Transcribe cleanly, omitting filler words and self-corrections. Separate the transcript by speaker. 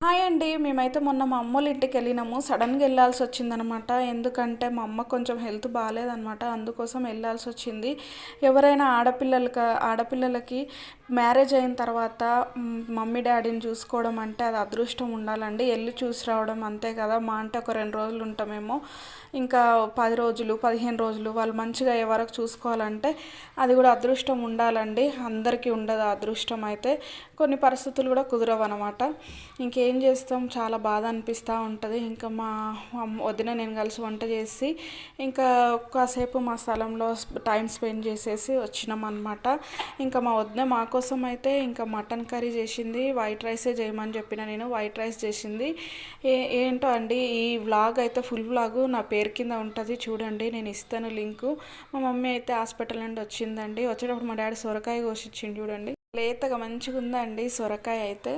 Speaker 1: Hi అండి. మేమైతే మొన్న మా అమ్మోళ్ళ ఇంటికి వెళ్ళినాము. సడన్గా వెళ్ళాల్సి వచ్చిందనమాట. ఎందుకంటే మా అమ్మ కొంచెం హెల్త్ బాగాలేదనమాట. అందుకోసం వెళ్ళాల్సి వచ్చింది. ఎవరైనా ఆడపిల్లలకి మ్యారేజ్ అయిన తర్వాత మమ్మీ డాడీని చూసుకోవడం అంటే అది అదృష్టం ఉండాలండి. వెళ్ళి చూసి రావడం అంతే కదా. మా అంటే ఒక 2 రోజులు ఉంటామేమో, ఇంకా 10 రోజులు 15 రోజులు వాళ్ళు మంచిగా అయ్యే వరకు చూసుకోవాలంటే అది కూడా అదృష్టం ఉండాలండి. అందరికీ ఉండదు ఆ అదృష్టం. అయితే కొన్ని పరిస్థితులు కూడా కుదరవు అనమాట. ఇంకేం చేస్తాం, చాలా బాధ అనిపిస్తూ ఉంటుంది. ఇంకా మా వదిన నేను కలిసి వంట చేసి ఇంకా కాసేపు మా స్థలంలో టైం స్పెండ్ చేసేసి వచ్చినాం అనమాట. ఇంకా మా వదిన మా కోసం అయితే ఇంకా మటన్ కర్రీ చేసింది. వైట్ రైసే చేయమని చెప్పిన నేను, వైట్ రైస్ చేసింది. ఏంటో అండి, ఈ వ్లాగ్ అయితే ఫుల్ వ్లాగ్ నా పేరు కింద ఉంటుంది, చూడండి, నేను ఇస్తాను లింకు. మా మమ్మీ అయితే హాస్పిటల్ నుండి వచ్చిందండి. వచ్చేటప్పుడు మా డాడీ సొరకాయ కోసిచ్చిండు, చూడండి, లేతగా మంచిగా ఉందండి సొరకాయ అయితే.